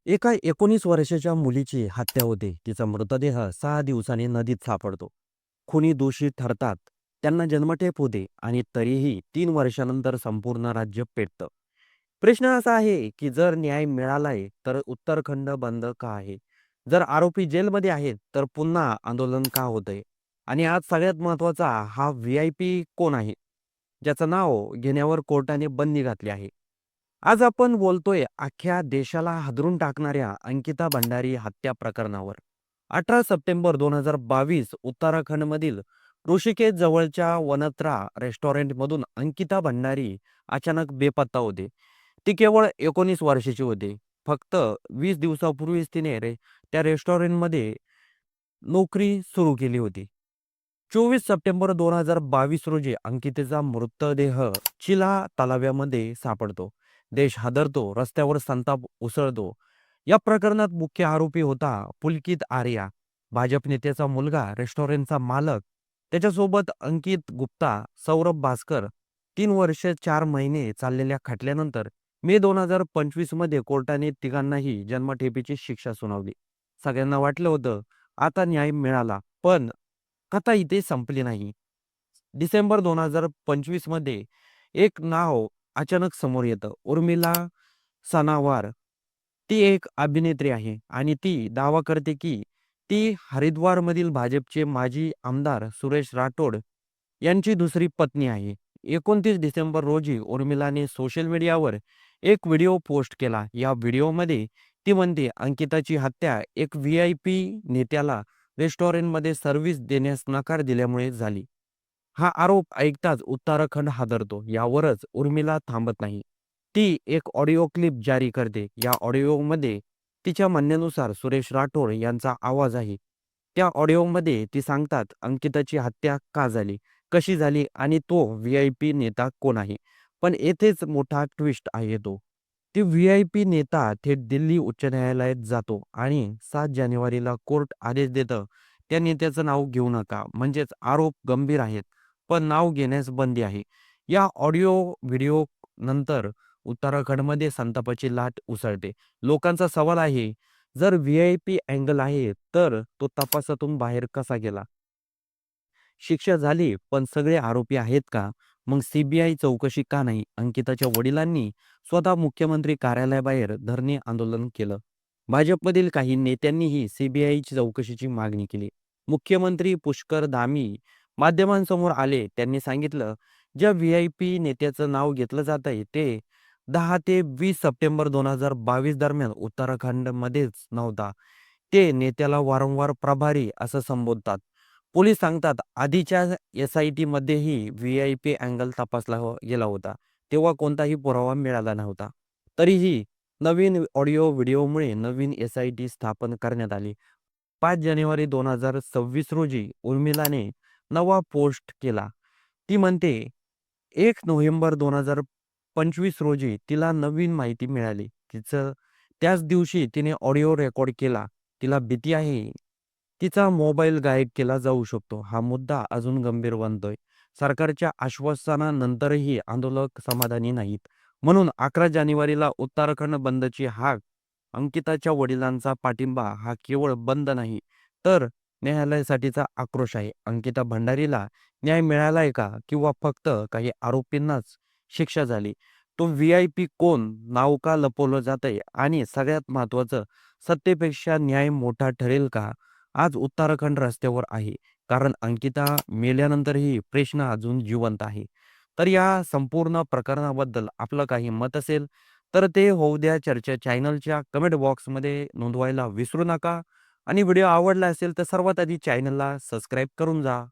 एका 19 वर्षाच्या मुलीची हत्या होते. तिचा मृतदेह 6 दिवसांनी नदीत सापडतो. खुनी दोषी ठरतात. त्यांना जन्मठेप होते आणि तरीही 3 वर्षानंतर संपूर्ण राज्य पेटतं. प्रश्न असा आहे, की जर न्याय मिळालाय, तर उत्तराखंड बंद का आहे? जर आरोपी जेलमध्ये आहेत, तर पुन्हा आंदोलन का होतंय? आणि आज सगळ्यात महत्त्वाचा हा व्ही-आय-पी कोण आहे? ज्याचं नाव घेण्यावर कोर्टाने बंदी घातली आहे. आज आपण बोलतोय अख्ख्या देशाला हादरून टाकणाऱ्या अंकिता भंडारी हत्या प्रकरणावर. 18 सप्टेंबर 2022 उत्तराखंडमधील ऋषिकेश जवळच्या वनत्रा रेस्टॉरंटमधून अंकिता भंडारी अचानक बेपत्ता होते. ती केवळ 19 वर्षाची होती. फक्त 20 दिवसापूर्वीच तिने त्या रेस्टॉरंटमध्ये नोकरी सुरू केली होती. 24 सप्टेंबर 2022 रोजी अंकितेचा मृतदेह चिला तलाव्यामध्ये सापडतो. देश हादरतो, रस्त्यावर संताप उसळतो. या प्रकरणात मुख्य आरोपी होता पुलकित आर्या, भाजप नेत्याचा मुलगा, रेस्टॉरंटचा मालक. त्याच्यासोबत अंकित गुप्ता, सौरभ भास्कर. 3 वर्ष 4 महिने चाललेल्या खटल्यानंतर मे 2025 मध्ये कोर्टाने तिघांनाही जन्मठेपेची शिक्षा सुनावली. सगळ्यांना वाटलं होतं आता न्याय मिळाला, पण कथा इथे संपली नाही. डिसेंबर 2025 मध्ये एक नाव अचानक समोर येतं. उर्मिला सनावार. ती एक अभिनेत्री आहे आणि ती दावा करते की ती हरिद्वारमधील भाजपचे माजी आमदार सुरेश राठोड यांची दुसरी पत्नी आहे. 29 डिसेंबर रोजी उर्मिलाने सोशल मीडियावर एक व्हिडिओ पोस्ट केला. या व्हिडिओमध्ये ती म्हणते अंकिताची हत्या एक व्ही-आय-पी नेत्याला रेस्टॉरंटमध्ये सर्व्हिस देण्यास नकार दिल्यामुळे झाली. हा आरोप ऐकताच उत्तराखंड हादरतो. यावरच उर्मिला थांबत नाही. ती एक ऑडिओ क्लिप जारी करते. या ऑडिओमध्ये तिच्या म्हणण्यानुसार सुरेश राठोड यांचा आवाज आहे. त्या ऑडिओमध्ये ती सांगतात अंकिताची हत्या का झाली, कशी झाली आणि तो व्ही-आय-पी नेता कोण आहे. पण येथेच मोठा ट्विस्ट आहे तो. ती व्ही-आय-पी नेता थेट दिल्ली उच्च न्यायालयात जातो आणि 7 जानेवारीला कोर्ट आदेश देतं, त्या नेत्याचं नाव घेऊ नका. म्हणजेच आरोप गंभीर आहेत, पण नाव घेण्यास बंदी आहे. या ऑडिओ व्हिडिओ नंतर उत्तराखंडमध्ये संतापाची लाट उसळते. लोकांचा सवाल आहे, जर व्ही-आय-पी अँगल आहे, तर तो तपासातून बाहेर कसा गेला? शिक्षा झाली, पण सगळे आरोपी आहेत का? मग सी चौकशी का नाही? अंकिताच्या वडिलांनी स्वतः मुख्यमंत्री कार्यालयाबाहेर धरणे आंदोलन केलं. भाजपमधील काही नेत्यांनीही सी चौकशीची मागणी केली. मुख्यमंत्री पुष्कर धामी माध्यमांसमोर आले. त्यांनी सांगितलं, ज्या व्ही-आय-पी नेत्याचं नाव घेतलं जातंय ते 10 ते 20 सप्टेंबर 2022 दरम्यान उत्तराखंडमध्येच नव्हता. ते नेत्याला वारंवार प्रभारी असं संबोधतात. पोलीस सांगतात आधीच्या एस-आय-टीमध्येही व्ही-आय-पी अँगल तपासला गेला होता. तेव्हा कोणताही पुरावा मिळाला नव्हता. तरीही नवीन ऑडिओ व्हिडिओमुळे नवीन एस-आय-टी स्थापन करण्यात आली. 5 जानेवारी 2026 रोजी उर्मिलाने नवा पोस्ट केला. ती म्हणते 1 नोव्हेंबर 2025 रोजी तिला नवीन माहिती मिळाली. त्याच दिवशी तिने ऑडिओ रेकॉर्ड केला. तिला भीती आहे. तिचा मोबाईल गायब केला जाऊ शकतो. हा मुद्दा अजून गंभीर बनतोय. सरकारच्या आश्वासनानंतरही आंदोलक समाधानी नाहीत. म्हणून 11 जानेवारीला उत्तराखंड बंदची हाक. अंकिताच्या वडिलांचा पाठिंबा हा केवळ बंद नाही, तर न्यायालयासाठीचा आक्रोश आहे. अंकिता भंडारीला न्याय मिळालाय का? किंवा फक्त काही आरोपींनाच शिक्षा झाली? तो व्ही-आय-पी कोण? नाव का लपवलं जातंय? आणि सगळ्यात महत्त्वाचं, सत्तेपेक्षा न्याय मोठा ठरेल का? आज उत्तराखंड रस्त्यावर आहे. कारण अंकिता मेल्यानंतरही प्रश्न अजून जिवंत आहे. तर या संपूर्ण प्रकरणाबद्दल आपलं काही मत असेल, तर ते होऊ द्या चर्चा चॅनलच्या कमेंट बॉक्समध्ये नोंदवायला विसरू नका. आणि व्हिडिओ आवडला असेल तर सर्वात आधी चॅनलला सबस्क्राईब करून जा.